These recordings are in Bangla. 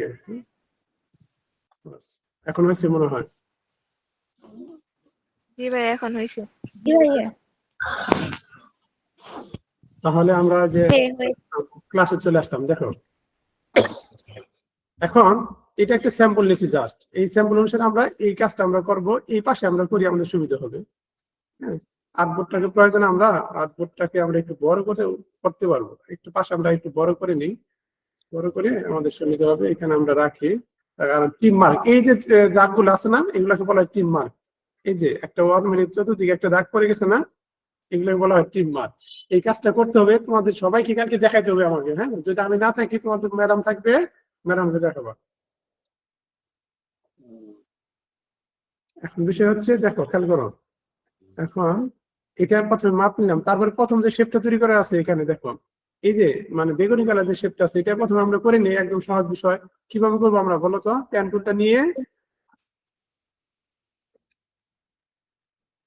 আগে। এখন হয়েছে মনে হয়। জি ভাই এখন হয়েছে। তাহলে আমরা যে ক্লাসে চলে আসলাম। দেখো এখন এটা একটা স্যাম্পল নিয়েছি জাস্ট, এই স্যাম্পল অনুসারে আমরা এই কাজটা আমরা করব, এই পাশে আমরা করি আমাদের সুবিধা হবে। হ্যাঁ, আর্টবোর্ডটাকে প্রয়োজন আমরা আর্টবোর্ডটাকে আমরা একটু বড় করে করতে পারবো, একটু পাশে আমরা একটু বড় করে নিই, বড় করে আমাদের সুবিধা হবে। এখানে আমরা রাখি, কারণ টিম মার্ক এই যে দাগগুলো আছে না, এগুলোকে বলা হয় টিম মার্ক। এই যে একটা ওয়ার্মের চতুর্দিকে একটা দাগ পড়ে গেছে না, এগুলোকে বলা হয় টিম মার্ক। এই কাজটা করতে হবে তোমাদের সবাইকে, কালকে দেখাইতে হবে আমাকে। হ্যাঁ, যদি আমি না থাকি তোমাদের ম্যাডাম থাকবে, ম্যাডামকে দেখাবো। এখন বিষয় হচ্ছে দেখো, খেয়াল করো, এখন এটা প্রথমে মাপ নিলাম, তারপরে প্রথম যে শেপটা তৈরি করা আছে এখানে দেখো, এই যে মানে বেগুনি কালার যে শেপটা আছে, এটা প্রথমে আমরা করে নিই, একদম সহজ বিষয়। কিভাবে করবো আমরা বলো তো? পেন টুলটা নিয়ে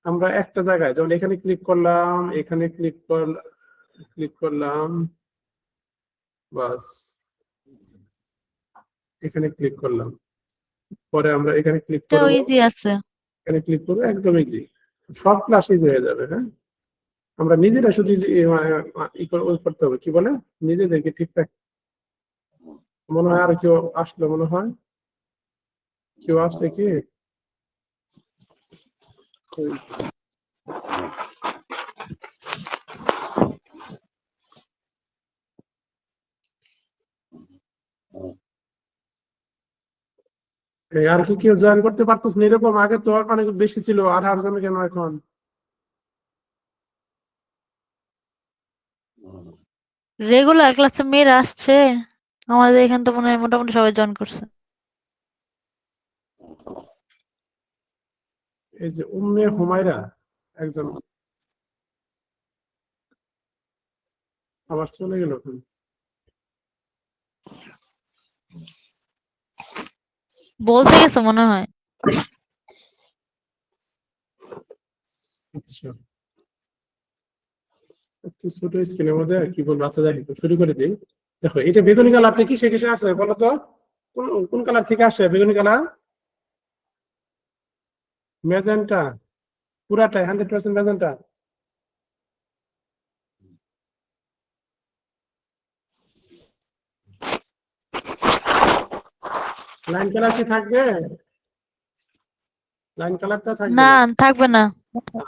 আমরা একটা জায়গায়, যেমন এখানে ক্লিক করলাম, এখানে ক্লিক করলাম, বাস এখানে ক্লিক করলাম, পরে আমরা এখানে ক্লিক করবো, ইজি আছে। এখানে ক্লিক করবো, একদম ইজি, সব ক্লাস ইজি হয়ে যাবে। হ্যাঁ, আমরা নিজেরা শুধু করতে হবে, কি বলে, নিজেদেরকে ঠিকঠাক। মনে হয় আর কেউ আসলো, মনে হয় কেউ আসছে কি? আর কি কেউ জয়েন করতে পারতেছ না এরকম? আগে তো অনেক বেশি ছিল, 18 জন কেন এখন? রেগুলার ক্লাসে মেয়েরা আসছে, আমাদের এখানে তো মনে হয় মোটামুটি সবাই জয়েন করছে। এই যে উম্মে হুমায়রা একজন আবার চলে গেল। বলতে গেছে মনে হয়। আচ্ছা, একটু ছোট স্ক্রিনের মধ্যে কি বলবো, আচ্ছা যাই হোক, শুরু করে দিই। দেখো এটা বেগুনি কালারটা কি সেটা আছে বলো তো, কোন কোন কালার থেকে আসে বেগুনি কালার? ম্যাজেন্টা, পুরাটাই 100% ম্যাজেন্টা। লাইন কালার কি থাকবে? লাইন কালারটা থাকবে না, না। থাকবে না।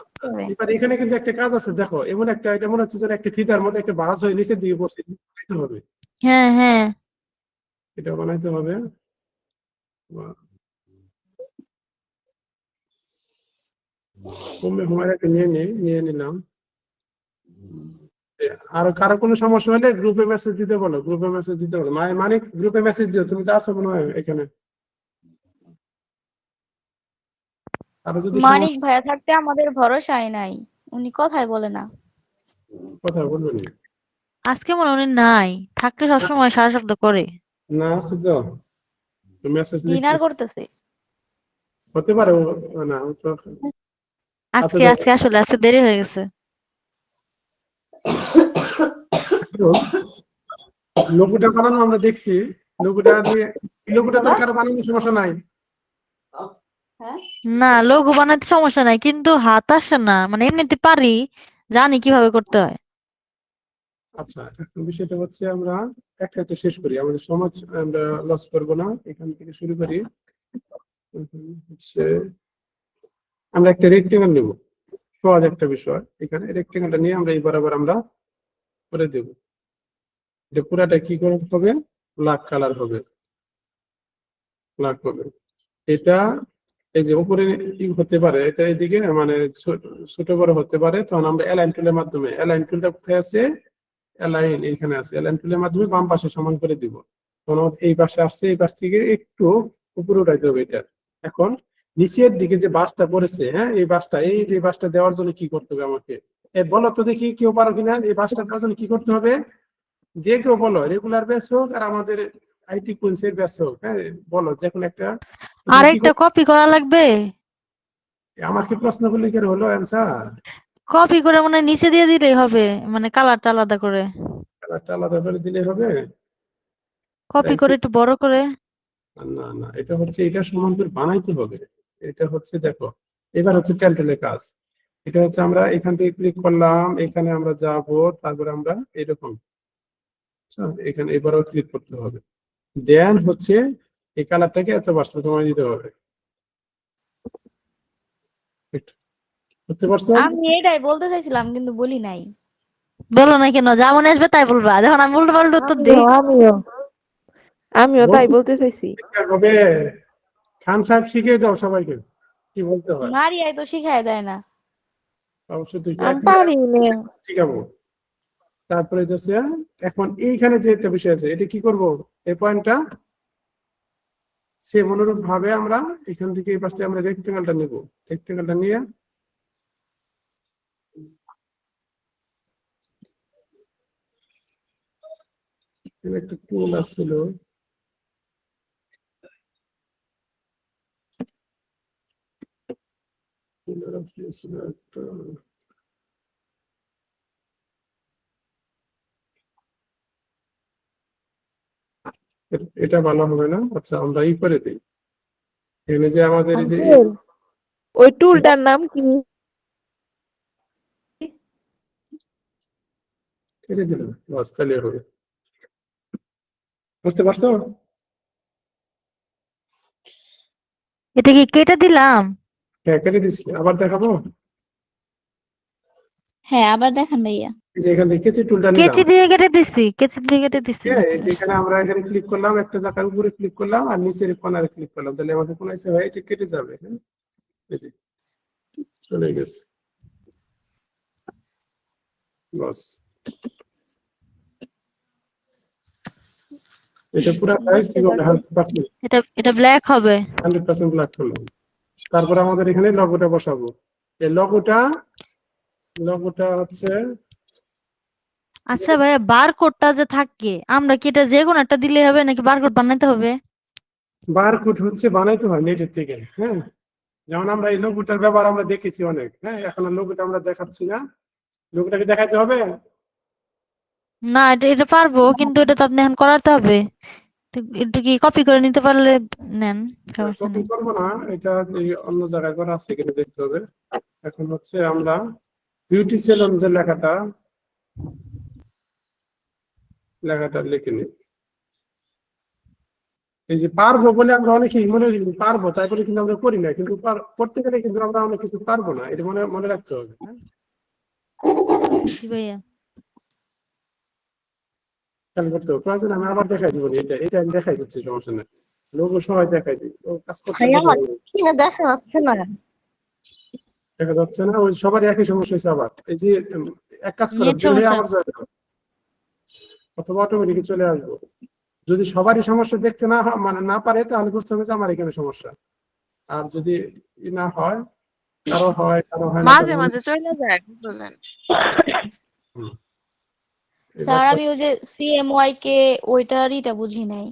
আচ্ছা, এবার এখানে কিন্তু একটা কাজ আছে, দেখো এমন একটা, এটা মনে হচ্ছে যেন একটা ফিতার মতো একটা ভাঁজ হয়ে নিচের দিকে পড়ছে, বানাইতে হবে, হ্যাঁ হ্যাঁ, এটা বানাইতে হবে। কমবে হুমায়রাকে নিয়ে নিলাম। আর কারো কোনো সমস্যা হলে গ্রুপে মেসেজ দিতে বলো, গ্রুপে মেসেজ দিতে বলো, মানে গ্রুপে মেসেজ দিও, তুমি তো আছো মনে হয় এখানে। আর যদি মানিক সমস্যা, ভাইয়া থাকতে আমাদের ভরসাই নাই, উনি কথাই বলে না। কথা বলবেন আজকে মনে হয় উনি নাই, থাকলে সবসময় সারা শব্দ করে। না, আছে তো মেসেজ ডিনার লিখতেছে, করতেছে। হতে পারে না তো। আচ্ছা আজকে আজকে আসলে আজকে দেরি হয়ে গেছে। লোগোটা বানানো আমরা দেখছি, লোগোটা নিয়ে, লোগোটা তো কারো বানানোর সমস্যা নাই। না, লোগো বানাতে সমস্যা নাই, কিন্তু হাত আসে না, মানে এমনিতে পারি, জানি কিভাবে করতে হয়। আচ্ছা, এখন বিষয়টা হচ্ছে আমরা একটা একটা শেষ করি, আমাদের সমাজ আমরা লস করবো না, এখান থেকে শুরু করি। হচ্ছে আমরা একটা রেক্টেঙ্গেল নেব, সহজ একটা বিষয়, এখানে রেক্টেঙ্গেলটা নিয়ে আমরা এই বরাবর আমরা করে দেব। এটা পুরাটা কি করে হবে? ব্ল্যাক কালার হবে, ব্ল্যাক হবে। এটা এই যে উপরে হতে পারে, এটা এদিকে মানে ছোট বড় হতে পারে, তখন আমরা অ্যালাইন টুলের মাধ্যমে, অ্যালাইন টুলটা কোথায় আছে? অ্যালাইন এখানে আছে, অ্যালাইন টুলের মাধ্যমে বাম পাশে সমান করে দিব। তখন এই পাশে আসছে, এই পাশ থেকে একটু উপরে উঠাইতে হবে এটা। এখন নিচের দিকে যে বাসটা পড়েছে, হ্যাঁ এই বাসটা, এই যে বাসটা দেওয়ার জন্য কি করতে হবে আমাকে? বলো তো দেখি, কেউ পারো কিনা? এই বাসটা দেওয়ার জন্য কি করতে হবে? যে কেউ বলো, রেগুলার ব্যাচ হোক আর আমাদের আইটি কোর্সের ব্যাচ হোক, হ্যাঁ বলো যে কোনো একটা। আরেকটা কপি করা লাগবে। আমাকে প্রশ্ন করলে কি আর হলো অ্যান্সার? কপি করে মনে হয় নিচে দিয়ে দিলেই হবে, মানে কালারটা আলাদা করে। কালারটা আলাদা করে দিলে হবে? কপি তাই কি? করে একটু বড় করে। না না, এটা হচ্ছে এটা সমান করে বানাইতে হবে। এটা হচ্ছে দেখো, এবার হচ্ছে ক্যালকুলের কাজ। এটা হচ্ছে আমরা এখান থেকে ক্লিক করলাম, এখানে আমরা যাব, তারপরে আমরা এরকম, আচ্ছা, এখানে এবারও ক্লিক করতে হবে। দেন হচ্ছে এই কালারটাকে এত পার্সেন্ট কমাই দিতে হবে। একটু বুঝতে পারছো? আমি এটাই বলতে চাইছিলাম কিন্তু বলি নাই। বলো না কেন? যা মনে আসবে তাই বলবা, যখন আমি উল্টো পাল্টা উত্তর দিই। আমিও তাই বলতে চাইছি। হবে, খান সাহেব শিখিয়ে দাও সবাইকে কি বলতে হয়। মারিয়াই তো শিখায় দেয় না। অবশ্যই তুই আমি পারি না। শিখাবো। তারপরে যাচ্ছে এখন এইখানে যে একটা বিষয় আছে, এটা কি করব, এই পয়েন্টটা সেম অনুরূপ ভাবে আমরা এখান থেকে এই পাশে আমরা রেক্টেঙ্গেলটা নেব। রেক্টেঙ্গেলটা নিয়ে এখানে একটা টুল আসছিল, টুলের অপশন ছিল একটা, এটা ভালো হবে না। আচ্ছা আমরা ই করে দিই, এখানে যে আমাদের এই যে আঙ্কেল, ওই টুলটার নাম কি? কেটে দিলাম, বাস তাহলে হবে। বুঝতে পারছো? এটা কি কেটে দিলাম? হ্যাঁ কেটে দিচ্ছি, আবার দেখাবো। হ্যাঁ, আবার দেখান ভাইয়া। এই যে এখান থেকে কেচি টুলটা নিলাম, কেচি দিয়ে কেটে দিছি, কেচি দিয়ে কেটে দিছি। হ্যাঁ এই যে এখানে আমরা এখানে ক্লিক করলাম, একটা জায়গার উপরে ক্লিক করলাম আর নিচের কোণারে ক্লিক করলাম, তাহলে আমাদের কোন আছে ভাই, এটা কেটে যাবে। হ্যাঁ এই যে চলে গেছে, বাস। এটা পুরো সাইজ কি বুঝতে করলে পারছি। 100%, এটা ব্ল্যাক হবে। 100% ব্ল্যাক করলাম। তারপরে আমাদের এখানে লগোটা বসাবো। এই লগোটা হচ্ছে আচ্ছা ভাইয়া, বারকোডটা যে থাকে, আমরা কি এটা যে কোনো একটা দিলে হবে নাকি বারকোড বানাইতে হবে? বারকোড হচ্ছে বানাইতে হয় নেটের থেকে। হ্যাঁ যেমন আমরা এই লোগোটার ব্যবহার আমরা দেখেছি অনেক, হ্যাঁ এখন আর লোগোটা আমরা দেখাচ্ছি না। লোগোটাকে দেখাতে হবে, না, এটা পারবো, কিন্তু এটা তো আপনি এখন করাতে হবে। তো একটু কি কপি করে নিতে পারলে নেন, সমস্যা কপি নেই। করবো না, এটা এই অন্য জায়গায় করা আছে কিনা দেখতে হবে। এখন হচ্ছে আমরা বিউটি সেলুন যে লেখাটা লিখে নিই। এই যে পারবো বলে আমরা অনেকেই মনে করি পারবো, তাই বলে কিন্তু আমরা করি না, কিন্তু করতে গেলে কিন্তু আমরা অনেক কিছু পারবো না, এটা মনে মনে রাখতে হবে। হ্যাঁ জি ভাইয়া। খেয়াল করতে হবে, প্রয়োজন আমি আবার দেখাই দিব, এটা এটা আমি দেখাই দিচ্ছি, সমস্যা নেই। লোগো সবাই দেখাই দিই, ও কাজ করতে ভাইয়া হবে আমার না। কিনা দেখা যাচ্ছে না। দেখা যাচ্ছে না, ওই সবারই একই সমস্যা হয়েছে। আবার এই যে এক কাজ করো, নেট বের হয়ে সমস্যা। আবার জয়েন করো, অথবা অটোমেটিক চলে আসবো। যদি সবারই সমস্যা দেখতে না মানে না পারে, তাহলে বুঝতে হবে যে আমার এখানে সমস্যা। আর যদি না হয়, কারো হয় কারো হয় না, মাঝে তাহলে মাঝে চলে যায়, বুঝলেন? হুম, এবার স্যার আমি ওই যে সিএমওয়াই কে ওইটারইটা বুঝি নাই।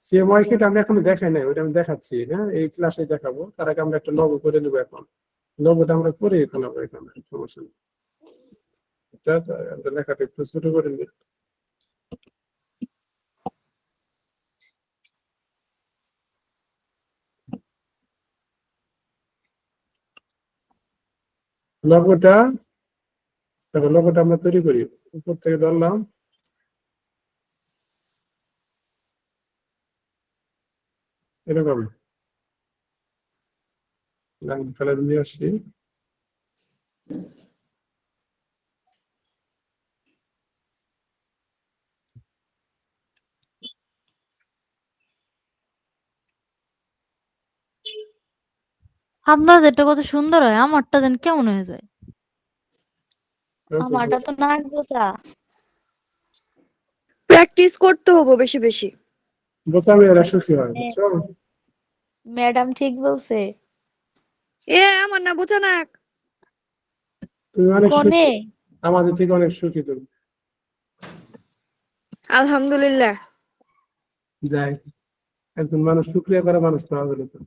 সিএমওয়াই কে আমি এখনো দেখাই নাই, ওইটা আমি দেখাচ্ছি। হ্যাঁ এই ক্লাসে দেখাবো, তার আগে আমরা একটা লগো করে নেবো। এখন লগোটা আমরা করে ফেলাবো, এখানে সমস্যা নেই। এটা আমরা লেখাটা একটু ছোট করে নিই। লগোটা দেখো, লগোটা আমরা তৈরি করি, উপর থেকে ধরলাম এরকম লাইন কালার নিয়ে আসি। আপনার যেটা কত সুন্দর হয়, আমারটা যেন কেমন হয়ে যায়। আমারটা তো নাক গোছা। প্র্যাকটিস করতে হবে বেশি বেশি। বোতামে এরা সুখী হয়, বুঝছো? ম্যাডাম ঠিক বলছে। আমার না বোঝা না। তুমি অনেক কোনে? সুখী, আমাদের থেকে অনেক সুখী তুমি। আলহামদুলিল্লাহ। যাই, একজন মানুষ শুক্রিয়া করে মানুষ পাওয়া গেল তো।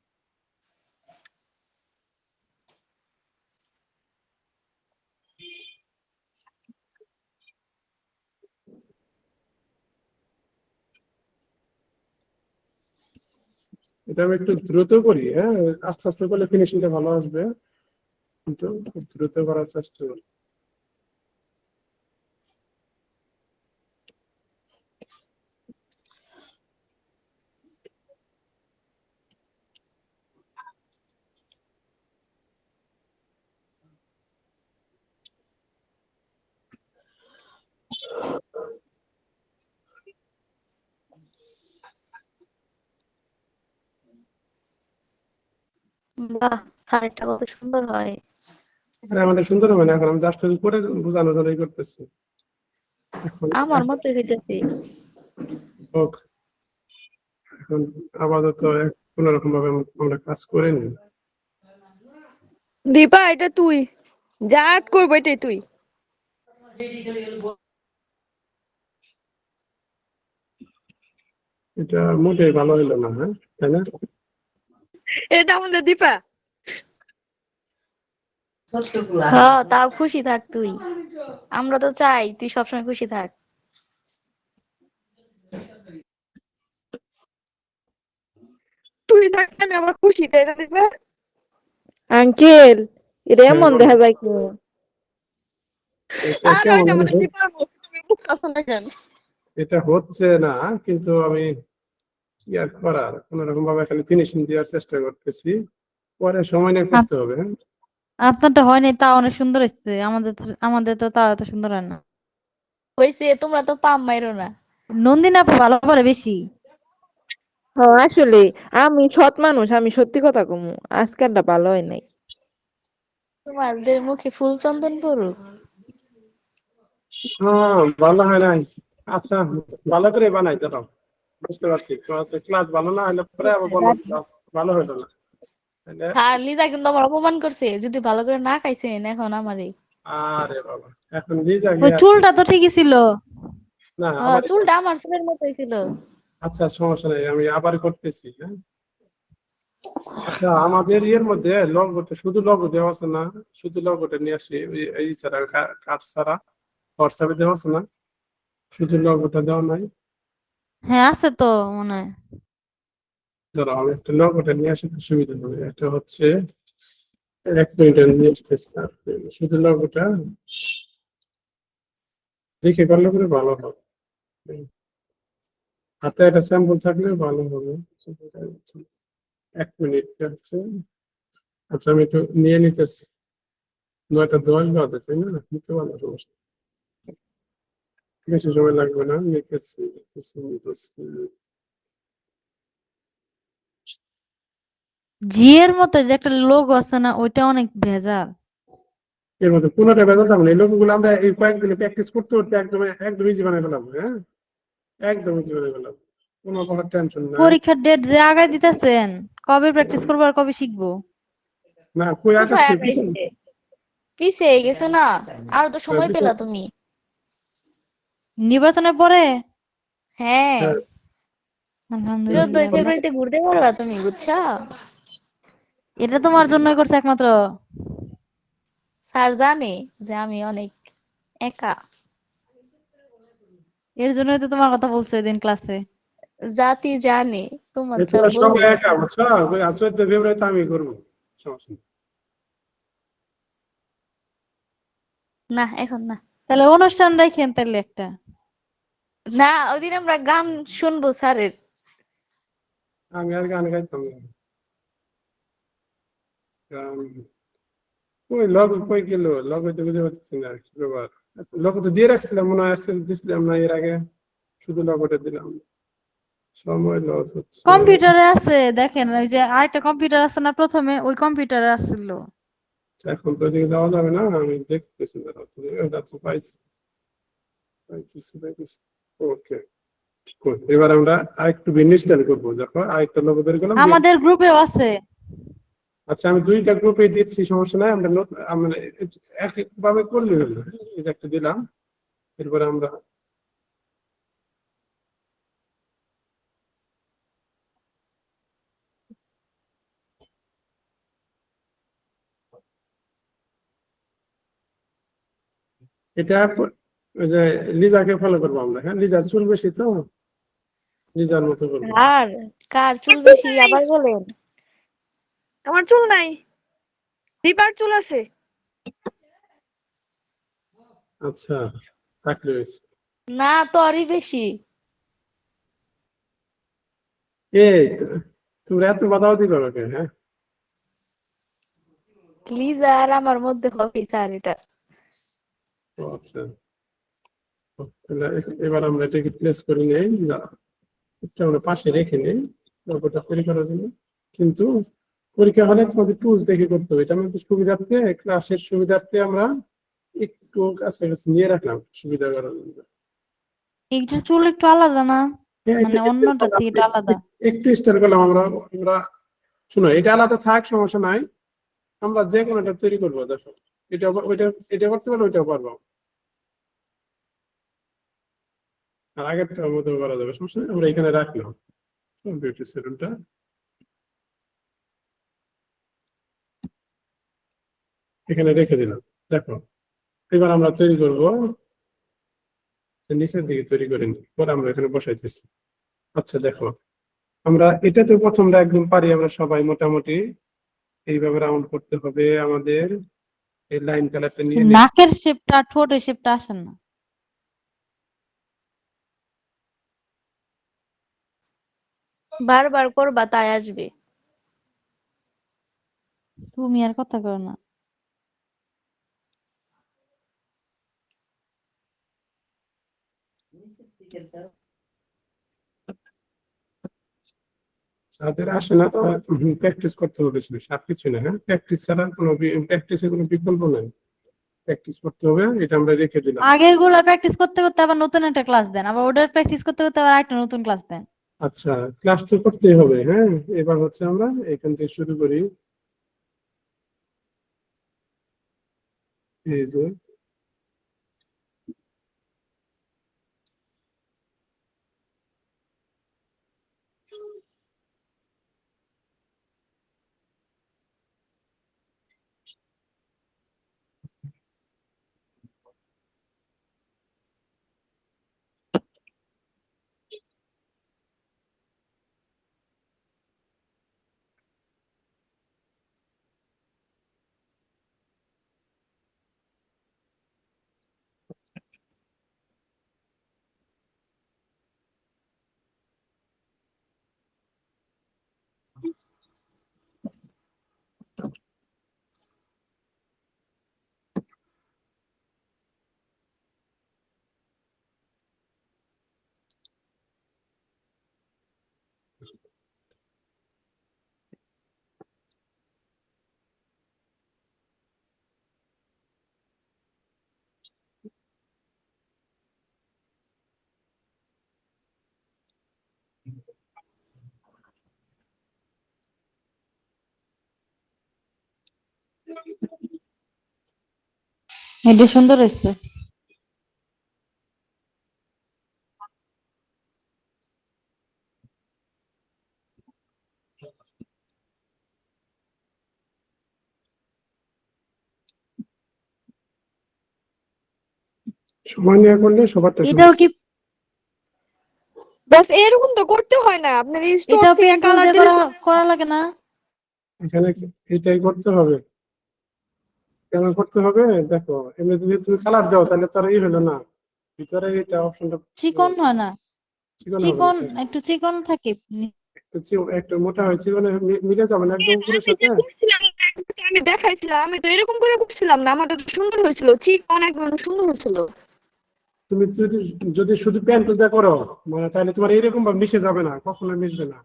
এটা আমি একটু দ্রুত করি, হ্যাঁ, আস্তে আস্তে করলে ফিনিশিংটা ভালো আসবে, কিন্তু খুব দ্রুত করার চেষ্টা করি। বাহ, শাড়িটা কত সুন্দর হয়। আরে আমাদের সুন্দর হবে না, এখন আমি জাস্ট করে বোঝানোর জন্যই করতেছি। এখন আমার মতোই হইতেছে। হোক, এখন আপাতত কোন রকম ভাবে আমরা কাজ করে নিই। দীপা এটা তুই যা আর্ট করবো এটাই তুই। এটা মোটেই ভালো হলো না, হ্যাঁ, তাই না? এটা আমাদের দীপা। হ্যাঁ, তাও খুশি থাক তুই। আমরা তো চাই তুই সবসময় খুশি থাক। তুই থাকলে আমি আমার খুশি, তাই না দীপা? আঙ্কেল এটা হ্যাঁ, এমন বলো। দেখা যায় কি? এটা আর কেমন এটা জানি আমাদের দীপার মুখ, তুমি বুঝতেছো না কেন? এটা হচ্ছে না, কিন্তু আমি কি আর করার, কোন রকম ভাবে খালি ফিনিশিং দেওয়ার চেষ্টা করতেছি, পরে সময় নিয়ে করতে হবে, হ্যাঁ। আপনারটা হয়নি, তা অনেক সুন্দর হচ্ছে। আমাদের তো তা এত সুন্দর হয় না। হইছে, তোমরা তো পাম মাইরো না। নন্দিনী আপু ভালো পারে বেশি। হ্যাঁ আসলে আমি সৎ মানুষ, আমি সত্যি কথা কমু, আজকালটা ভালো হয় নাই। তোমাদের মুখে ফুল চন্দন পড়ুক। হ্যাঁ, ভালো হয় নাই। আচ্ছা, ভালো করে বানাই দাও, বুঝতে পারছি। ক্লাস ভালো না হলে পরে আবার বলো ভালো হলো না, তাহলে। আর লিজা কিন্তু আমার অপমান করছে, যদি ভালো করে না খাইছেন এখন আমারে। আরে বাবা, এখন লিজা ওই গিয়ে চুলটা তো ঠিকই ছিল। না আবার। চুলটা আমার চুলের মতোই ছিল। আচ্ছা, সমস্যা নেই, আমি আবার করতেছি, হ্যাঁ। আচ্ছা, আমাদের ইয়ের মধ্যে লগোটা, শুধু লগো দেওয়া আছে না? শুধু লগোটা নিয়ে আসি, এই ছাড়া কার্ড ছাড়া হোয়াটসঅ্যাপে দেওয়া আছে না? শুধু লগোটা দেওয়া নাই? হ্যাঁ আছে তো মনে হয়। ধরো আমি একটা লগোটা নিয়ে আসি, তো সুবিধা হবে। এটা হচ্ছে 1 মিনিট নিয়ে আসতেছি, শুধু লগোটা দেখে করলে করে ভালো হবে। হাতে একটা স্যাম্পল থাকলে ভালো হবে। 1 মিনিট হচ্ছে। আচ্ছা, আমি একটু নিয়ে নিতেছি। 9:10 বাজে, তাই না? নিতে পারবো, সমস্যা নেই। বেশি সময় লাগবে না, নিতেছি নিতেছি নিতেছি। জি এর মতো যে একটা লোগো আছে না, ওইটা অনেক ভেজাল। এর মধ্যে কোনোটা বেজাল থাকবে না। এই লোকগুলো আমরা এই কয়েকদিনে প্র্যাকটিস করতে করতে একদম একদম ইজি বানাই ফেলাম, হ্যাঁ, একদম ইজি বানাই ফেলাম, কোনো প্রকার টেনশন নাই। পরীক্ষার ডেট যে আগায় দিতেছেন, কবে প্র্যাকটিস করবো আর কবে শিখবো? না, কই কোথায় আগাচ্ছে পিছন। আগাইছে? পিছে গেছে না? আরো তো সময় পিছন। পেলা তুমি। নির্বাচনের পরে? হ্যাঁ, হ্যাঁ, 14ই আলহামদুলিল্লাহ। ফেব্রুয়ারিতে ঘুরতে পারবা তুমি, বুঝছো? এটা তোমার জন্যই করছে একমাত্র। স্যার জানে যে আমি অনেক একা। এর জন্যই তো তোমার কথা বলছো এদিন ক্লাসে। জাতি জানে, এই তোমারটা তোরা বললে সবাই একা, হবে। বুঝছো? ওই 14 ফেব্রুয়ারিতে আমি করবো, সমস্যা নেই। না, এখন না। তাহলে অনুষ্ঠান রাখেন তাহলে একটা। না, ওইদিন আমরা গান শুনবো স্যারের। আমি আর গান গাইতাম না। গান- ওই লগ কই গেল, লগ হইতে বুঝে পাচ্ছি না কি ব্যাপার। লগ তো দিয়ে রাখছিলাম মনে হয়, আজকে দিছিলাম না এর আগে, শুধু লগটা দিলাম, সময় লস হচ্ছে। কম্পিউটারে আছে দেখেন, ওই যে আরেকটা কম্পিউটার আছে না, প্রথমে ওই কম্পিউটারে আসছিল। এখন তো ওদিকে যাওয়া যাবে না, আমি দেখতেছি দাঁড়াও, তুমি যাচ্ছ, পাইছি পাইতেছি পাইতেছি। ওকে, এবার আমরা আরেকটু ভিন্ন স্টাইল করবো, দেখো আরেকটা লোগো বের করলাম দিয়ে। আমাদের গ্রুপেও আছে। আচ্ছা, আমি 2টা গ্রুপে দিচ্ছি, সমস্যা নাই। আমরা একভাবে করলে হলো, এই যে একটা দিলাম, এরপরে আমরা এটা ওই যে লিজাকে ফলো করবো আমরা, হ্যাঁ, লিজার চুল বেশি তো, নিজের মতো করবো। আর কার চুল বেশি আবার বলেন? আমার চুল নাই, দিবার চুল আছে। আচ্ছা, থাকলে হয়েছে। না, তোরই বেশি। এই তোমরা এত বাদাবাদি করো কেন? হ্যাঁ, লিজা আর আমার মধ্যে হবে স্যার এটা। ও আচ্ছা। তাহলে এবার আমরা এটাকে প্লেস করে নেই, একটু আমরা পাশে রেখে নেই গল্পটা তৈরি করার জন্য। কিন্তু পরীক্ষা হলে তোমাদের টুলস দেখে করতে হবে। এটা আমাদের সুবিধার্থে, ক্লাসের সুবিধার্থে আমরা একটু কাছাকাছি নিয়ে রাখলাম সুবিধা করার জন্য। এইটার চুল একটু আলাদা না, হ্যাঁ, মানে অন্যটার থেকে একটু আলাদা। একটু স্টাইল করলাম আমরা। আমরা শোনো, এটা আলাদা থাক, সমস্যা নাই। আমরা যে কোনো একটা তৈরি করবো, দেখো। এটা ওইটা, এটা করতে পারবো, ওইটাও পারবো। আর আগের মতো করা যাবে, সমস্যা নেই। আমরা এখানে রাখলাম বিউটি সেলুনটা, এখানে রেখে দিলাম। দেখো, এবার আমরা তৈরি করবো নিচের দিকে, তৈরি করে নিই, পরে আমরা এখানে বসাইতেছি। আচ্ছা দেখো, আমরা এটা তো প্রথমটা একদম পারি আমরা সবাই মোটামুটি। এইভাবে রাউন্ড করতে হবে আমাদের। এই লাইন কালারটা নিয়ে নিই। নাকের শেপটা, ঠোঁটের শেপটা আসেন না। বারবার করবা তাই আসবে। তুমি আর কথা কও না। যাদের আসে না, প্র্যাকটিস করতে হবে শুধু, আর কিছু না। হ্যাঁ, প্র্যাকটিস ছাড়া কোনো, প্র্যাকটিসের কোনো বিকল্প নাই। প্র্যাকটিস করতে হবে, এটা আমরা রেখে দিলাম। আগের গুলা প্র্যাকটিস করতে করতে আবার নতুন একটা ক্লাস দেন, আবার ওটার প্র্যাকটিস করতে করতে আবার একটা নতুন ক্লাস দেন। আচ্ছা, ক্লাস তো করতেই হবে। হ্যাঁ, এবার হচ্ছে আমরা এখান থেকে শুরু করি। এই যে, এটা সুন্দর হয়েছে। সময় নিয়ে করলে সবারটা এটাও সুবিধা। কি, বাস এরকম তো করতে হয় না, আপনার এই স্টোর এটাও থেকে পেন টুল কালার দিয়ে দিলে। করা করা লাগে না? এখানে এটাই করতে হবে। কেন করতে হবে? দেখো, এমনি যদি তুমি কালার দাও তাহলে তো আর এই হলো না। ভিতরে এটা অপশনটা চিকন হয় না? চিকন হবে না। চিকন, একটু চিকন থাকে। একটু মোটা হয়, চিকন মিলে যাবে না একদম উপরের আমি সাথে। যে করছিলাম না, আমি দেখাইছিলাম, আমি তো এরকম করে করছিলাম না, আমার তো সুন্দর হয়েছিল, চিকন একদম সুন্দর হয়েছিল। তুমি যদি, যদি শুধু প্যান্ট দিয়ে করো, মানে তাহলে তোমার এইরকম ভাবে মিশে যাবে না, কখনো মিশবে না।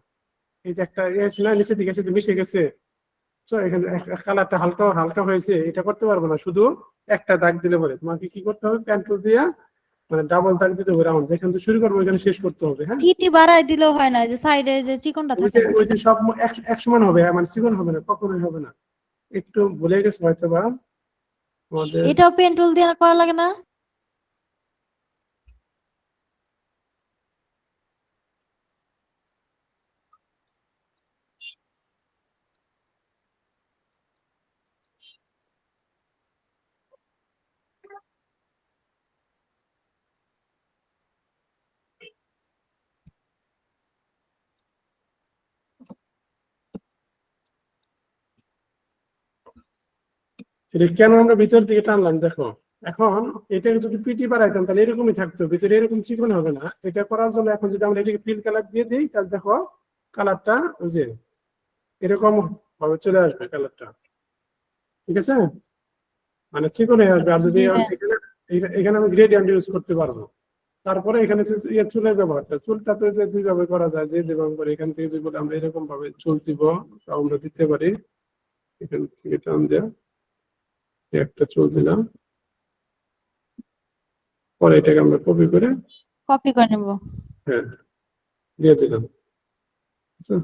এই যে একটা এসে না, নিচে দিকে এসে যে মিশে গেছে, তো এখানে কালারটা হালকা হালকা হয়েছে, এটা করতে পারবো না। শুধু একটা দাগ দিলে পরে তোমাকে কি করতে হবে, প্যান্ট দিয়ে মানে ডাবল দাগ দিতে হবে রাউন্ড, যেখান থেকে শুরু করবো ওইখানে শেষ করতে হবে। হ্যাঁ, টিটি বাড়াই দিলেও হয় না, যে সাইডে যে চিকনটা ওই থাকে যে না? ওই যে সব এক সমান হবে, মানে চিকন হবে না, কখনোই হবে না। একটু ভুলে গেছে হয়তো বা আমাদের। এটাও পেন টুল দিয়ে করা লাগে না? এটা কেন আমরা ভিতর দিকে টানলাম দেখো। এখন এটাকে যদি পিটি বাড়াইতাম তাহলে এরকমই থাকতো, ভিতরে এরকম চিকন হবে না। এটা করার জন্য এখন যদি আমরা এটাকে পিল কালার দিয়ে দিই তাহলে দেখো কালারটা ওই যে এরকম ভাবে চলে আসবে কালারটা, ঠিক আছে? মানে চিকন হয়ে আসবে। আর যদি জি ভাইয়া। এখানে এখানে আমি গ্রেডিয়েন্ট ইউজ করতে পারবো। তারপরে এখানে চুলের ব্যবহারটা, চুলটা তো যে দুই ভাবে করা যায়, যে যেভাবে করে এখান থেকে যদি আমরা এরকম ভাবে চুল দিব তাও আমরা দিতে পারি। এখান থেকে টান দেওয়া একটা চুল দিলাম, পরে এটাকে আমরা কপি করে কপি করে নেব। হ্যাঁ দিয়ে দিলাম। আচ্ছা,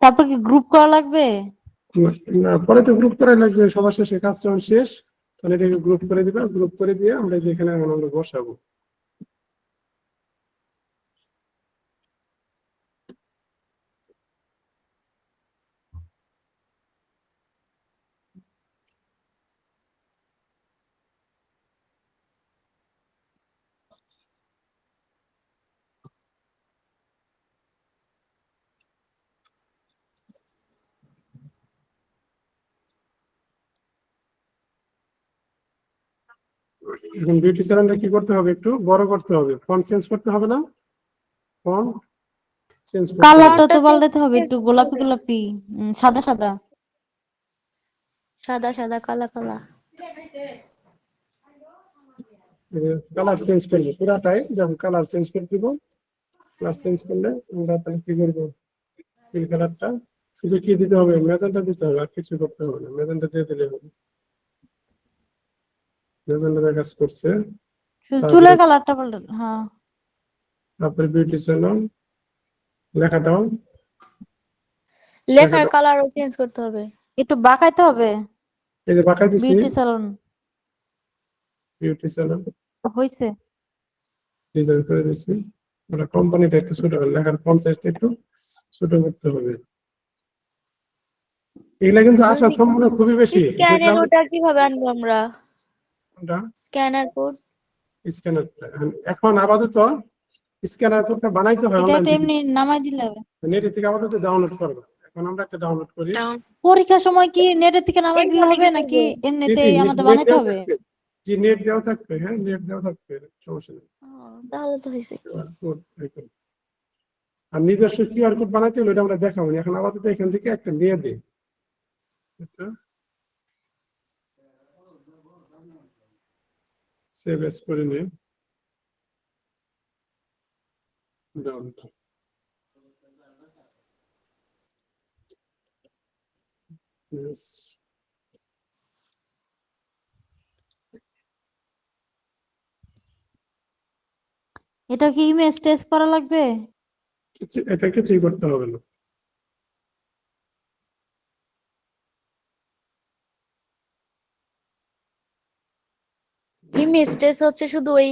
তারপর কি গ্রুপ করা লাগবে? না, পরে তো গ্রুপ করাই লাগবে, সবার শেষে কাজ যখন শেষ তাহলে এটাকে গ্রুপ করে দিবা। গ্রুপ করে দিয়ে আমরা যেখানে এখন আমরা বসাবো। এখন বিউটি স্যালানটা কি করতে হবে, একটু বড় করতে হবে, ফন্ট চেঞ্জ করতে হবে না? ফন্ট চেঞ্জ করতে হবে। কালারটা তো ফন্টটা পাল্টাতে হবে, একটু গোলাপি গোলাপি, সাদা সাদা। সাদা সাদা কালা কালা। কালার চেঞ্জ করবো পুরাটাই, যখন কালার চেঞ্জ করে দিব, কালার চেঞ্জ করলে আমরা তাহলে কি করবো, পিঙ্ক কালারটা শুধু কি দিতে হবে, ম্যাজেন্টা দিতে হবে, আর কিছু করতে হবে না, ম্যাজেন্টা দিয়ে দিলে হবে। ম্যাজেন্টা কাজ করছে। শুধু তারপরে চুলের কালারটা পাল্টাতে, হ্যাঁ। তারপরে বিউটি স্যালন লেখাটাও লেখার কালারও চেঞ্জ করতে হবে। একটু বাঁকাইতে হবে। এই যে বাঁকাই দিছি, বিউটি স্যালন বিউটি স্যালন হয়েছে। ডিজাইন করে দিছি। ওটা কোম্পানিটা একটু ছোট হবে, লেখার ফন্ট সাইজটা একটু ছোট করতে হবে। এগুলা কিন্তু আসার সম্ভাবনা খুবই বেশি। স্ক্যানের ওটা কিভাবে আনবো আমরা? ওটা স্ক্যানার কোড। স্ক্যানারটা এখন আপাতত স্ক্যানার কোডটা বানাইতে হয় এটা অনলাইন একটা থেকে, এমনি নামাই দিলে হবে। নেট থেকে আপাতত ডাউনলোড করবো। এখন আমরা একটা ডাউনলোড করি। পরীক্ষার সময় কি নেটের থেকে নামাই দিলে এক্সামে হবে কি নাকি করবো? জি এমনিতেই জি, আমাদের নেট বানাইতে দেওয়া হবে? থাকবে। জি নেট দেওয়া থাকবে, হ্যাঁ নেট দেওয়া থাকবে, সমস্যা নেই। তাহলে তো হয়েছে। কোড দেখুন। আর নিজস্ব কিউআর কোড বানাইতে হলে এটা আমরা দেখাবো না। এখন আপাতত এখান থেকে একটা নিয়ে দিই, সেভ এস করে নিই। Download yes. এটা কি ইমেজ টেস্ট করা লাগবে? এটা কিছুই করতে হবে না। ইমেজ টেস হচ্ছে শুধু ওই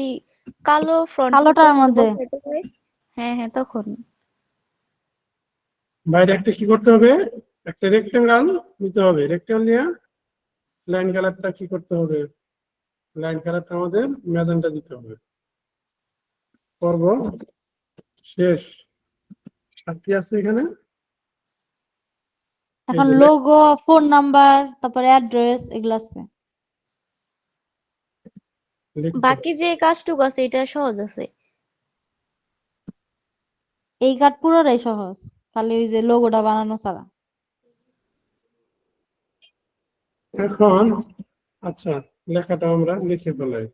কালো ফ্রন্ট কালোটার মধ্যে হ্যাঁ হ্যাঁ তখন। বাইরে একটা কি করতে হবে, একটা রেক্টেঙ্গেল নিতে হবে। রেক্টেঙ্গেল নিয়ে লাইন কালারটা কি করতে হবে, লাইন কালারটা আমাদের ম্যাজেন্টা দিতে হবে। করব শেষ। আর কি আছে এখানে, এখন লোগো, ফোন নাম্বার, তারপরে অ্যাড্রেস এগুলো আছে। বাকি যে কাজটুকু আছে এটা সহজ আছে। এই কার্ড পুরোটাই সহজ, খালি ওই যে লোগোটা বানানো ছাড়া। এখন আচ্ছা লেখাটা আমরা লিখে ফেলাই।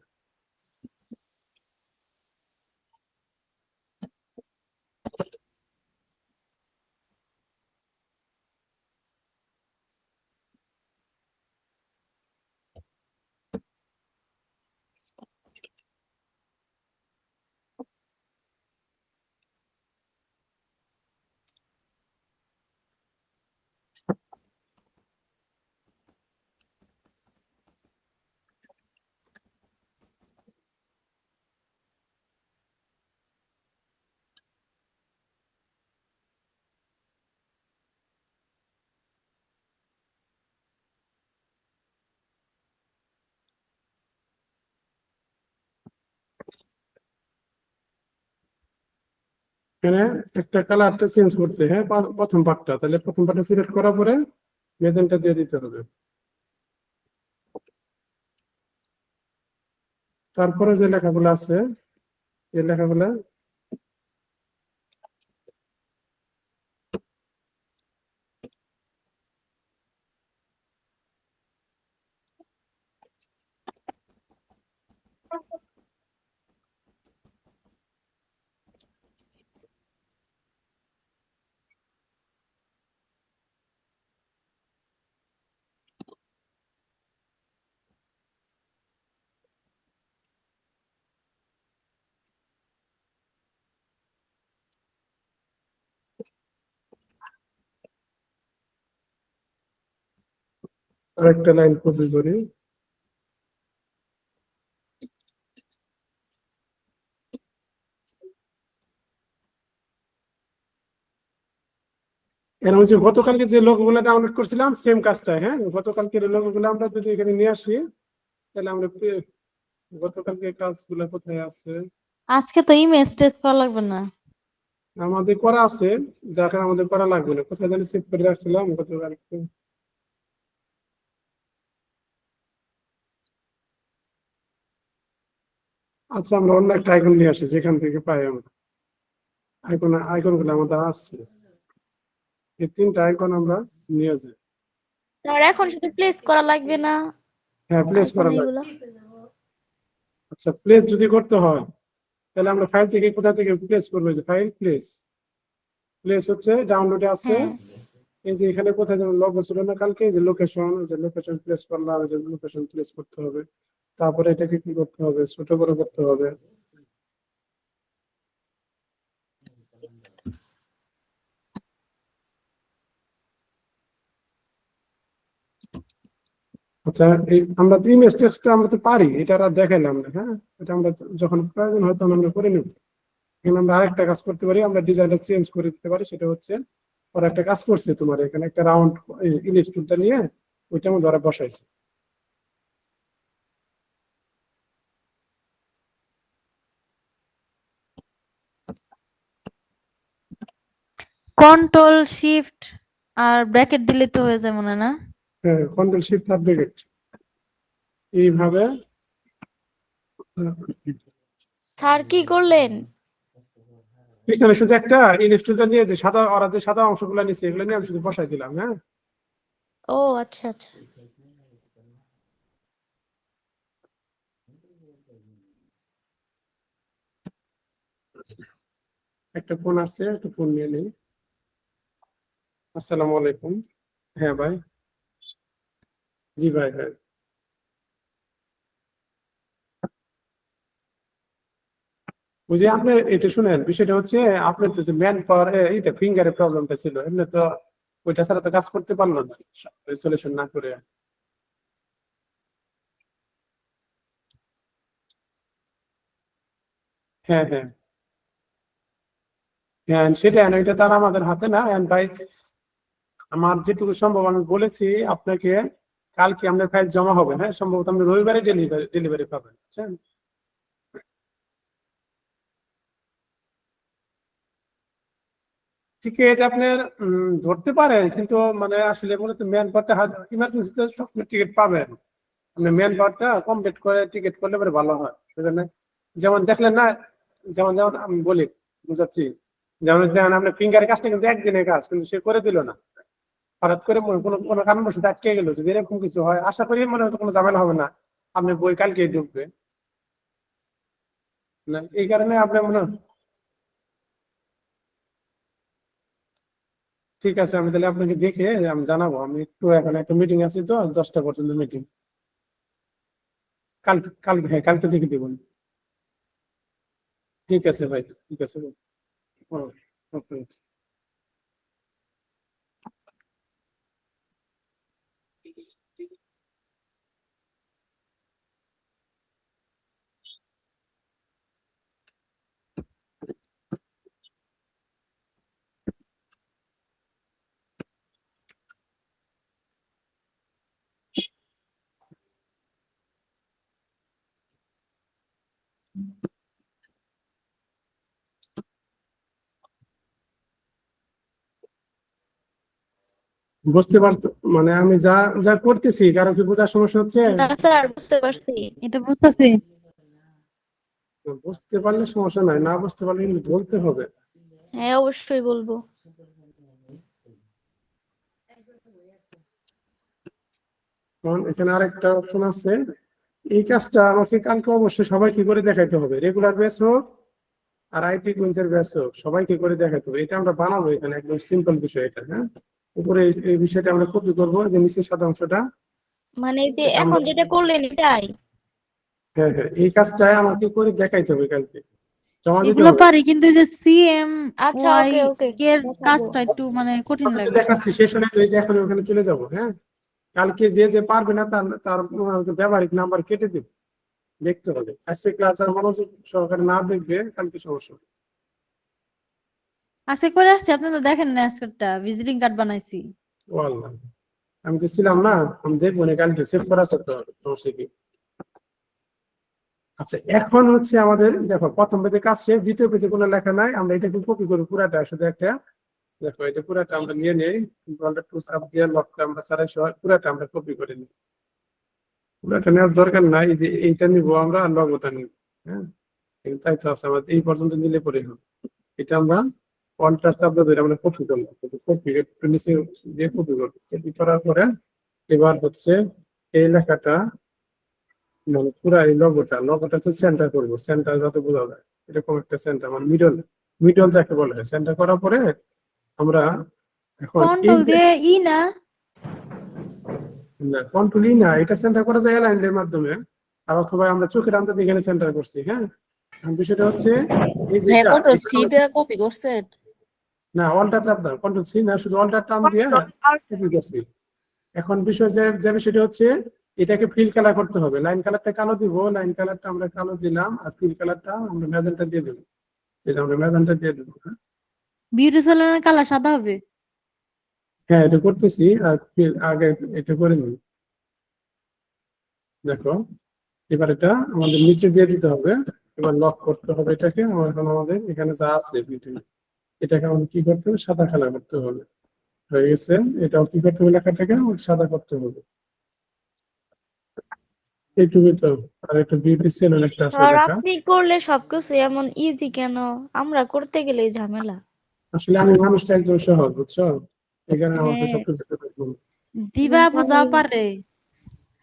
এখানে একটা কালারটা চেঞ্জ করতে, হ্যাঁ, প্রথম পার্টটা, তাহলে প্রথম পার্টটা সিলেক্ট করার পরে মেজেন্টা দিয়ে দিতে হবে। তারপরে যে লেখাগুলো আছে এই লেখাগুলো আরেকটা লাইন কপি করি। এর হচ্ছে গতকালকে যে লোগোগুলো ডাউনলোড করছিলাম সেম কাজটা, হ্যাঁ, গতকালকের লোগোগুলো আমরা যদি এখানে নিয়ে আসি তাহলে আমরা গতকালকে কাজগুলো কোথায় আছে আজকে তো ইমেজ টেস্ট করা লাগবে না। আমাদের করা আছে, যাকে আমাদের করা লাগবে না, কোথায় জানি সেভ করে রাখছিলাম গতকালকে। আচ্ছা, আমরা অন্য একটা আইকন নিয়ে আসি যেখান থেকে পাই আমরা। আইকন গুলো আমাদের আছে, এই তিনটা আইকন আমরা নিয়ে যাই। স্যার এখন শুধু প্লেস করা লাগবে না হ্যাঁ, প্লেস আইকন করা লাগবে। এগুলো? আচ্ছা, প্লেস যদি করতে হয় তাহলে আমরা ফাইল থেকে কোথা থেকে প্লেস করবো, যে ফাইল প্লেস, প্লেস হচ্ছে ডাউনলোডে আছে। হ্যাঁ, এই যে এখানে কোথায় যেন লগ ছিল না কালকে, যে লোকেশন প্লেস করলাম, যে লোকেশন প্লেস করতে হবে, তারপরে এটাকে কি করতে হবে, ছোট করে করতে হবে। আচ্ছা, এই আমরা যে ইমেজ টেক্সটটা আমরা তো পারি, এটা আর দেখাইলাম না, হ্যাঁ, এটা আমরা যখন প্রয়োজন হয় তখন আমরা করে নেব। এখানে আমরা আরেকটা কাজ করতে পারি, আমরা ডিজাইনটা চেঞ্জ করে দিতে পারি। সেটা হচ্ছে ওরা একটা কাজ করছে, তোমার এখানে একটা রাউন্ড ইলিশ টুলটা নিয়ে ওইটার মধ্যে ওরা বসাইছে। কন্ট্রোল শিফট আর ব্র্যাকেট দিলে তো হয়ে যায় মনে হয় না? হ্যাঁ, কন্ট্রোল শিফট আর ব্র্যাকেট এইভাবে। স্যার কি করলেন? পিছনে শুধু একটা ইলিশ টুলটা নিয়ে, যে সাদা, ওরা যে সাদা অংশগুলো নিচ্ছে এগুলো নিয়ে আমি শুধু বসাই দিলাম, হ্যাঁ। ও আচ্ছা আচ্ছা। একটা ফোন আসছে, একটা ফোন নিয়ে নেই। আসসালামু আলাইকুম। হ্যাঁ ভাই। জি ভাই, হ্যাঁ। বুঝি, আপনি এটা শুনেন, বিষয়টা হচ্ছে আপনার তো যে ম্যান পাওয়ার এইটা ফিঙ্গারের প্রবলেমটা ছিল, এমনি তো ওইটা ছাড়া তো কাজ করতে পারলো না সলিউশন না করে। হ্যাঁ হ্যাঁ হ্যাঁ, সেটা এটা তার আমাদের হাতে না। ভাই, আমার যেটুকু সম্ভব আমি বলেছি আপনাকে, কালকে আপনার ফাইল জমা হবে, হ্যাঁ, সম্ভবত আপনি রবিবারে ডেলিভারি পাবেন, বুঝছেন। টিকিট আপনার ধরতে পারেন, কিন্তু মানে আসলে মূলত ম্যান পাওয়ারটা ইমার্জেন্সিতে সবসময় টিকিট পাবেন। আপনি ম্যান পাওয়ারটা কমপ্লিট করে টিকিট করলে পরে ভালো হয়, বুঝলেন না? যেমন দেখলেন না, যেমন যেমন আমি বলি, বুঝাচ্ছি, যেমন যেমন আপনার ফিঙ্গারের কাজটা কিন্তু একদিনের কাজ, কিন্তু সে করে দিল না, হঠাৎ করে কোনো কোনো কারণবশত আটকে গেল। যদি এরকম কিছু হয়, আশা করি মনে হয় কোনো ঝামেলা হবে না, আপনার বই কালকেই ঢুকবে। না, এই কারণে আপনার মনে হয় ঠিক আছে। আমি তাহলে আপনাকে দেখে আমি জানাবো। আমি একটু এখন একটা মিটিং আছে, তো 10টা পর্যন্ত মিটিং। কালকে কালকে হ্যাঁ, কালকে দেখে দেবো। ঠিক আছে ভাই, ঠিক আছে ভাই। ওকে। বুঝতে পারতো মানে আমি যা যা করতেছি কারো কি বোঝার সমস্যা হচ্ছে? না স্যার, বুঝতে পারছি। এটা বুঝতেছি। বুঝতে পারলে সমস্যা নাই, না বুঝতে পারলে কিন্তু বলতে হবে। হ্যাঁ, অবশ্যই বলবো। কারণ এখানে আরেকটা অপশন আছে, এই কাজটা আমাকে কালকে অবশ্যই সবাইকে করে দেখাইতে হবে, রেগুলার ব্যাচ হোক আর আইটি কুইন্সের ব্যাচ হোক, সবাইকে করে দেখাইতে হবে। এটা আমরা বানাবো এখানে, একদম সিম্পল বিষয় এটা। হ্যাঁ, উপরে এই বিষয়টা আমরা কপি করবো, যে নিচের সাদা অংশটা মানে এই যে এটা এখন আমরা, যেটা করলেন এটাই। হ্যাঁ হ্যাঁ, এই কাজটা আমাকে করে দেখাইতে হবে, কালকে জমা দিতে এগুলো হবে। পারি, কিন্তু এই যে সিএম আচ্ছা, ওয়াই ওকে ওকে, এর দেখাবো। কাজটা একটু মানে কঠিন আমি তো লাগে। দেখাচ্ছি, শেষ হলে তো এই যে এখন ওখানে চলে যাবো। হ্যাঁ, কালকে যে যে পারবে না তার তার ব্যবহারিক নাম্বার কেটে দিবে, দেখতে হবে। আজকে ক্লাস আর মনোযোগ সহকারে না দেখবে কালকে সমস্যা হবে। আজকে করে আসছি, আপনি তো দেখেন না, আজকেরটা ভিজিটিং কার্ড বানাইছি। ও আল্লাহ, আমি তো ছিলাম না, আমি দেখবো না, কালকে সেভ করা আছে তো, সমস্যা কি? আচ্ছা, এখন হচ্ছে আমাদের দেখো, প্রথম পেজে কাজ শেষ, দ্বিতীয় পেজে কোনো লেখা নাই, আমরা এটাকে কপি করবো পুরাটা, শুধু একটা দেখো, এটা পুরাটা আমরা নিয়ে নেই, টু চাপ দিয়ে লকটা আমরা সারাই সহ পুরাটা আমরা কপি করে নিই। পুরাটা নেওয়ার দরকার নাই, এই যে এইটা নিবো আমরা আর লগোটা নিব। হ্যাঁ, তাই তো আছে আমাদের, এই পর্যন্ত নিলে পরে হবে। এটা আমরা কন্ট্রাস্ট শব্দ ধরে আমরা কপি করবো, কপি একটু নিচে দিয়ে কপি করবো। কপি করার পরে এবার হচ্ছে এই লেখাটা, মানে পুরা এই লগোটা হচ্ছে সেন্টার করবো, সেন্টার যাতে বোঝা যায় এরকম একটা সেন্টার, মানে মিডল, মিডল যাকে বলে। সেন্টার করার পরে আমরা এখন এই কন্ট্রোল যে, দিয়ে ই না, না কন্ট্রোলই না, এটা সেন্টার করা যায় অ্যালাইনের মাধ্যমে, আর অথবা আমরা চোখের আনতে এখানে সেন্টার করছি। হ্যাঁ, এখন বিষয়টা হচ্ছে এই যে হ্যাঁ, এটা কন্ট্রোল এটা সি দিয়ে কপি করছেন। না, অল্টার চাপ দাও, কন্ট্রোল সি না, শুধু অল্টার টার্ম দিয়ে কপি করছি। এখন বিষয় যে যে বিষয়টা হচ্ছে, এটাকে ফিল কালার করতে হবে। লাইন কালারটা কালো দিব, লাইন কালারটা আমরা কালো দিলাম, আর ফিল কালারটা আমরা ম্যাজেন্টা দিয়ে দেবো। এটা আমরা ম্যাজেন্টা দিয়ে দেবো। বিউটি সেলুনের কালার সাদা হবে। হ্যাঁ, এটা করতেছি, আর আগে এটা করে নিই। দেখো, এবার এটা আমাদের নিচে দিয়ে দিতে হবে, এবার লক করতে হবে এটাকে। এখন আমাদের এখানে যা আছে ভিডিও, এটাকে আমাদের কি করতে হবে, সাদা কালার করতে হবে। হয়ে গেছে, এটাও কি করতে হবে, লেখাটাকে সাদা করতে হবে এইটুকুই তো। আর একটা বিউটি সেলুন একটা আছে আর লেখা। আপনি করলে সবকিছু এমন ইজি কেন? আমরা করতে গেলেই ঝামেলা। আসলে আমি মানুষটা একদম সহজ, বুঝছো, এই কারণে আমার কাছে হ্যাঁ, সবকিছু সহজ। দিবা বুঝা পারে।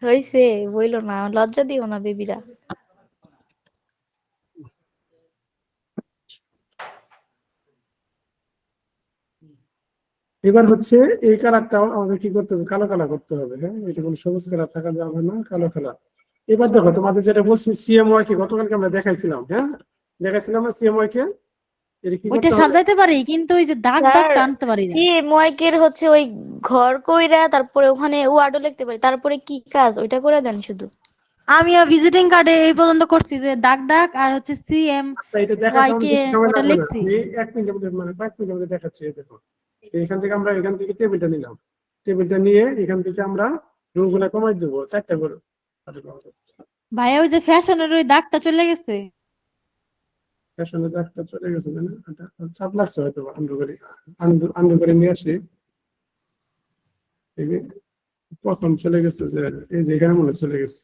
হয়েছে, বইলো না, লজ্জা দিও না বেবিরা। এবার হচ্ছে এই কালারটাও আমাদের কি করতে হবে, কালো কালার করতে হবে। হ্যাঁ, এটা কোনো সবুজ কালার থাকা যাবে না, কালো কালার। এবার দেখো, তোমাদের যেটা বলছি সিএমওয়াই কে গতকালকে আমরা দেখাইছিলাম। হ্যাঁ, দেখাইছিলাম না সিএমওয়াই কে, এটা কি ওইটা করতে হবে? সাজাইতে পারি, কিন্তু ওই যে দাগ স্যার, দাগটা আনতে পারি না। সি ময়কের হচ্ছে ওই ঘর কইরা তারপরে ওখানে ওয়ার্ডও লিখতে পারি, তারপরে কি কাজ ওইটা করে দেন শুধু। আমিও ভিজিটিং কার্ডে এই পর্যন্ত করছি, যে দাগ দাগ আর হচ্ছে সিএম আচ্ছা, এটা দেখাতে ওয়াই আমাদের কে বেশি সময় ওটা লাগবে না, লিখছি। আমি 1 মিনিটের মধ্যে, মানে 5 মিনিটের মধ্যে দেখাচ্ছি। এই দেখো, এখান থেকে আমরা এখান থেকে টেবিলটা নিলাম, টেবিলটা নিয়ে এখান থেকে আমরা রুমগুলো কমাই দেবো 4টা করে। ভাইয়া ওই যে ফ্যাশনের ওই দাগটা চলে গেছে। পেছনে তো একটা চলে গেছে, না এটা চাপ লাগছে হয়তো, আন্ডু করে নিয়ে আসি। এই যে কখন চলে গেছে, যে এই যে এখানে মনে হয় চলে গেছে।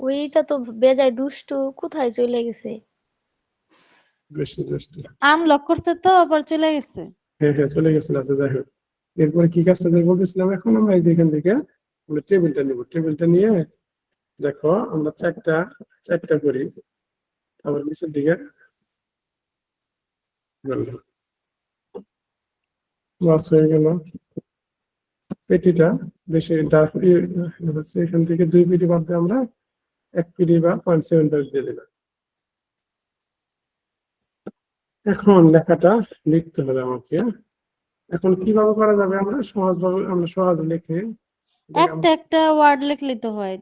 ওইটা তো বেজায় দুষ্টু, কোথায় চলে গেছে? বেশি দোষটা, আনলক করছে তো আবার চলে গেছে। হ্যাঁ হ্যাঁ চলে গেছিল। আচ্ছা, যাই হোক, এরপরে কি কাজটা যে বলতেছিলাম, এখন আমরা এই যে এখান থেকে আমরা টেবিলটা নিব, টেবিলটা নিয়ে দেখো আমরা চারটা চারটা করি, আবার নিচের দিকে লস হয়ে গেল। পেটিটা বেশি ডার্ক হচ্ছে, এখান থেকে 2 পিডি বাদ দিয়ে আমরা 1 পিডি বা 0.75 দিয়ে দিলাম। এখন লেখাটা লিখতে হবে আমাকে। এখন কিভাবে করা যাবে, আমরা সহজভাবে, আমরা সহজে লিখে এটাকে একটা একটা ওয়ার্ড লিখলেই তো হয়,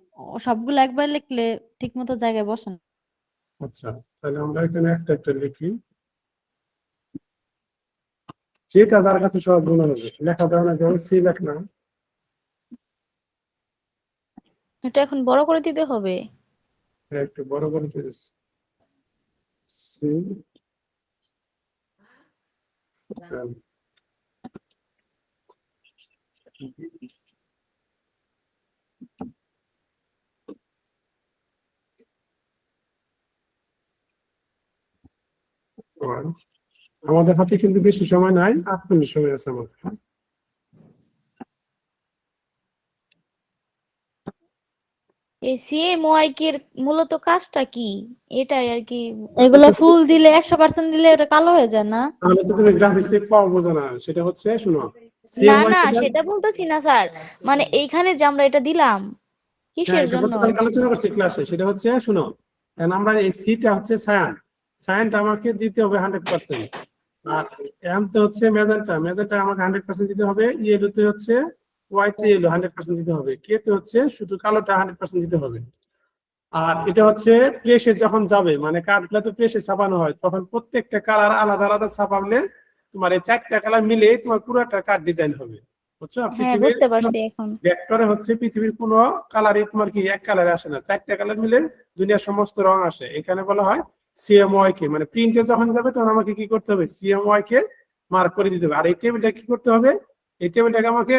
সবগুলো একবার লিখলে ঠিক মতো জায়গায় বসে না। আচ্ছা, তাহলে আমরা এখানে একটা একটা লিখি, যেটা যার কাছে সহজ মনে হবে। লেখা দেওয়া না, যেমন সি লেখলাম, এটা এখন বড় করে দিতে হবে। একটু বড় করে দিয়েছি, সি আর আমাদের হাতে কিন্তু বেশি সময় নাই, 8 মিনিট সময় আছে আমাদের। এই CMYK এর মূলত কাজটা কি? এটাই আর কি। এগুলা ফুল দিলে 100% দিলে ওটা কালো হয়ে যায় না? তাহলে তো তুমি গ্রাফিক্স পাওয়া বোঝো না। সেটা হচ্ছে শুনো, না CMYK না, সেটা বলতেছি না স্যার, মানে এইখানে যে আমরা এটা দিলাম হ্যাঁ, কিসের এটা জন্য? গতকালকে আলোচনা করছি ক্লাসে। সেটা হচ্ছে শুনো, এখন আমরা এই সিটা হচ্ছে সায়ানটা আমাকে দিতে হবে 100%। আর এম তো হচ্ছে মেজেন্টা আমাকে 100% দিতে হবে। ইয়েলোতে হচ্ছে ওয়াইতে ইয়েলো 100% দিতে হবে। কে তে হচ্ছে শুধু কালোটা 100% দিতে হবে। আর এটা হচ্ছে প্রেসে যখন যাবে, মানে কার্ডগুলো তো প্রেসে ছাপানো হয়, তখন প্রত্যেকটা কালার আলাদা আলাদা ছাপালে তোমার এই 4টা কালার মিলে তোমার পুরোটা কার্ড ডিজাইন হবে, বুঝছো? হ্যাঁ, পৃথিবীর বুঝতে পারছি এখন। ভেক্টরে হচ্ছে পৃথিবীর কোনো কালারই তোমার কি এক কালারে আসে না, 4টা কালার মিলে দুনিয়ার সমস্ত রং আসে। এখানে বলা হয় CMYK, মানে প্রিন্টে যখন যাবে তখন আমাকে কি করতে হবে, CMYK মার্ক করে দিতে হবে। আর এই টেবিলটা কি করতে হবে, এই টেবিলটাকে আমাকে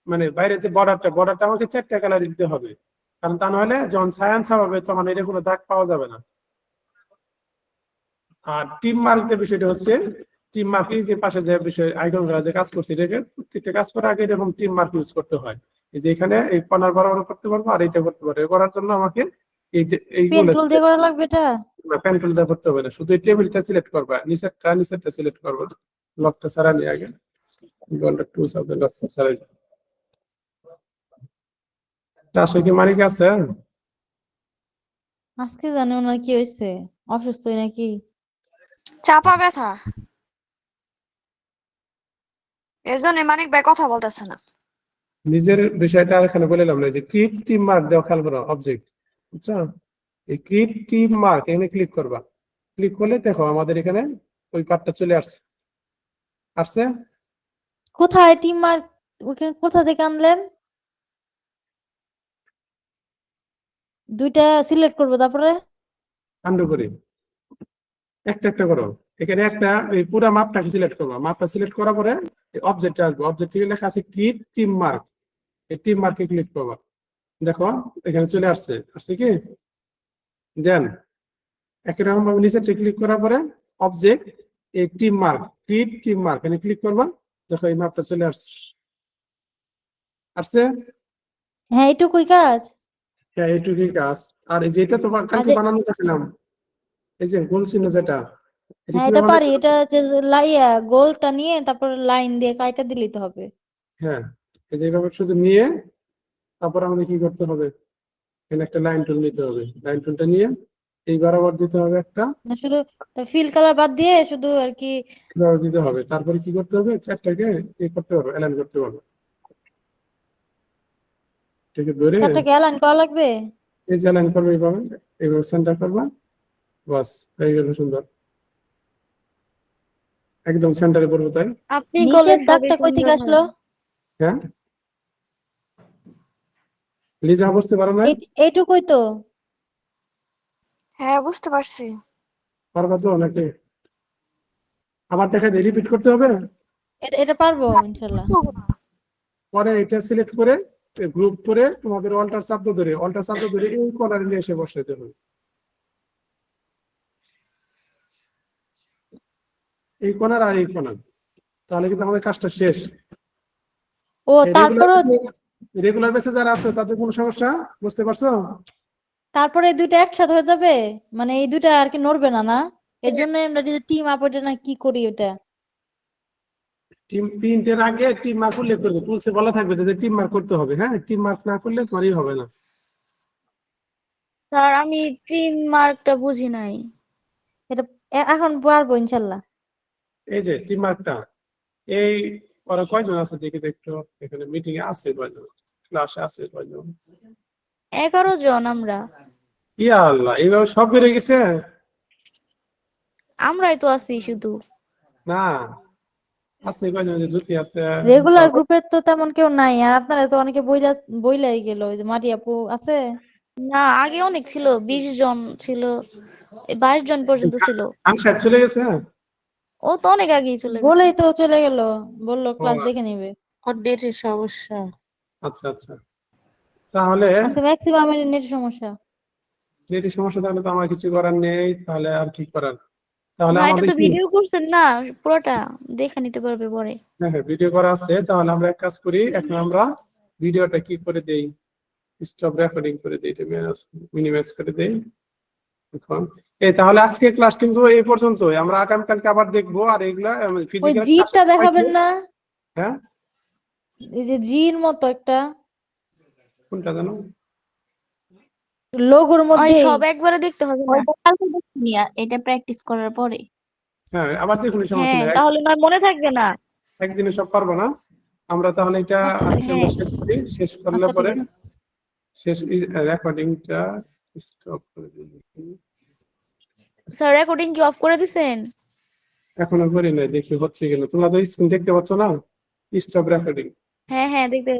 মানে বাইরে যে বর্ডারটা আমাকে 4টা কালার দিতে হবে, কারণ তা নাহলে যখন সায়ান্স হবে তখন এটা কোনো দাগ পাওয়া যাবে না। আর টিম মার্ক যে বিষয়টা হচ্ছে, টিম মার্ক এই যে পাশে যে বিষয় আইকন গুলো যে কাজ করছে, এটাকে প্রত্যেকটা কাজ করার আগে এরকম টিম মার্ক ইউজ করতে হয়। এই যে এখানে এই কর্নার বরাবর করতে পারবো, আর এইটা করতে পারবো। করার জন্য আমাকে পেন এইগুলো টুল দিয়ে করা লাগবে এটা? পেন টুলটা করতে হবে না, শুধু এই টেবিলটা সিলেক্ট করবা, নিচেরটা সিলেক্ট করবা, লকটা ছাড়া নিয়ে আগে গোলটা টু সাবজেক্ট লকটা ছাড়াই। আসলে কি মালিক আছে? আজকে জানি ওনার কি হয়েছে, অসুস্থ নাকি? চাপা ব্যথা, এর জন্য মানিক ভাই কথা বলতেছে না। নিজের বিষয়টা আর এখানে বলে লাভ নাই, যে ক্রিপ টিম মার্ক দেওয়া খেয়াল করো, অবজেক্ট, বুঝছো? এই ক্রিপ টিম মার্ক এখানে ক্লিক করবা। ক্লিক করলে দেখো আমাদের এখানে ওই কার্ডটা চলে আসছে। কোথায় টিম মার্ক? ওখানে কোথা থেকে আনলেন? দুইটা সিলেক্ট করবো তারপরে? আন্ডু করি, একটা একটা করো। এখানে একটা এই পুরো মাপটাকে সিলেক্ট করবা, মাপটা সিলেক্ট করার পরে অবজেক্টে আসবে, অবজেক্টে লেখা আছে ক্রিপ টিম মার্ক, এই টিম মার্কে ক্লিক করবা। দেখো এখানে চলে আসছে কি? দেন একই রকম ভাবে নিচে ক্লিক করার পরে অবজেক্ট এই team mark, creep team mark এখানে ক্লিক করবা। দেখো এই মাপটা চলে আসছে। হ্যাঁ, এইটুকুই কাজ? হ্যাঁ, এইটুকুই কাজ। আর এই যেটা তোমার আর কালকে যে বানানো দেখলাম, এই যে গোল চিহ্ন যেটা, এটা হ্যাঁ, কিভাবে এটা পারি। বানাইতে এটা হবে? যে লাইয়া গোলটা নিয়ে তারপর লাইন দিয়ে কাইটা দিলেই তো হবে। হ্যাঁ, এই যে এইভাবে শুধু নিয়ে তারপর আমাদের কি করতে হবে, এখানে একটা লাইন টুল নিতে হবে, লাইন টুলটা নিয়ে এই বরাবর দিতে হবে একটা, না শুধু ফিল কালার বাদ দিয়ে শুধু আর কি বরাবর দিতে হবে। তারপরে কি করতে হবে, চারটাকে করতে পারবে, অ্যালাইন করতে পারবে। ঠিক আছে, ধরে চারটাকে অ্যালাইন করা লাগবে। এই যে অ্যালাইন করবে, এইভাবে সেন্টার করবা, বাস হয়ে গেল সুন্দর, একদম সেন্টারে পড়বে। তাই আপনি করলে নিচের সবই দাগটা কই থেকে সুন্দর আসলো? হয়। হ্যাঁ, লিজা বুঝতে পারো না? এইটুকুই তো? হ্যাঁ, বুঝতে পারছি। পারবা তো নাকি? আবার দেখা যায় রিপিট করতে হবে। এটা এটা পারবো ইনশাল্লাহ। পরে এটা সিলেক্ট করে গ্রুপ করে তোমাদের অল্টার শব্দ ধরে এই কর্নারে নিয়ে এসে বসাইতে হবে, এই কর্নার আর এই কর্নার, তাহলে কিন্তু আমাদের কাজটা শেষ। ও তারপরও রেগুলার বেসে যারা আছে তাদের কোনো সমস্যা, বুঝতে পারছো? তারপরে এই দুইটা একসাথে হয়ে যাবে, মানে এই দুইটা আর কি নড়বে না না? এর জন্য আমরা যে টিম আপ ওটা না কি করি ওটা? টিম প্রিন্টের আগে টিম মার্ক উল্লেখ করবে, টুলসে বলা থাকবে যে টিম মার্ক করতে হবে। হ্যাঁ, টিম মার্ক না করলে তোমারই হবে না। স্যার আমি টিম মার্কটা বুঝি নাই। এটা এখন পারবো ইনশাল্লাহ। এই যে টিম মার্কটা, এই ওরা কয়জন আছে দেখি দেখতো, এখানে মিটিং এ আছে কয়জন, ক্লাসে আছে কয়জন? 11 জন আমরা। ইয়া আল্লাহ, এইভাবে সব বেড়ে গেছে? আমরাই তো আছি শুধু। না, আছে কয়জন, যে জ্যোতি আছে, রেগুলার গ্রুপের তো তেমন কেউ নাই, আর আপনারা তো অনেকে বইলাই গেল, ওই যে মারিয়া আপু আছে। না, আগে অনেক ছিল, 20 জন ছিল, 22 জন পর্যন্ত ছিল। আনসার চলে গেছে। ও তো অনেক আগেই চলে গেছে। বলেই তো চলে গেল, বললো ও, ক্লাস দেখে নিবে। ওর নেটের সমস্যা। আচ্ছা আচ্ছা, তাহলে আচ্ছা ম্যাক্সিমাম এর নেট সমস্যা। যেটি সমস্যা, তাহলে তো আমার কিছু করার নেই, তাহলে আর কি করার, তাহলে না এটা আমাদের তো কি, ভিডিও করছেন না, পুরোটা দেখে নিতে পারবে পরে। হ্যাঁ হ্যাঁ ভিডিও করা আছে, তাহলে আমরা এক কাজ করি, এখন আমরা ভিডিওটা কি করে দেই, স্টপ রেকর্ডিং করে দেই, এটা মিনিমাইজ করে দেই এখন। তাহলে আজকে ক্লাস কিন্তু এই পর্যন্তই, আমরা আগামীকালকে আবার দেখবো, আর এগুলা ওই ফিজিক্যাল জিটা দেখাবেন না, হ্যাঁ এই যে জির মতো একটা কোনটা জানো, লোগোর ওই মধ্যে। সব একবারে দেখতে হবে না। ওইটা কালকে দেখছি এটা প্র্যাকটিস করার পরে। হ্যাঁ আবার দেখুন, সমস্যা হ্যাঁ নেই, তাহলে নয় মনে থাকবে না। একদিনে সব পারবো না আমরা, তাহলে এটা আচ্ছা, আজকে আমরা হ্যাঁ। শেষ করি, শেষ করলে আচ্ছা, ঠিক পরে আছে। শেষ রেকর্ডিংটা স্টপ করে দিই। স্যার রেকর্ডিং কি অফ করে দিছেন? এখনো করি নাই, দেখি হচ্ছে কিনা, তোমরা তো স্ক্রিন দেখতে পাচ্ছ না, স্টপ রেকর্ডিং। হ্যাঁ হ্যাঁ দেখতে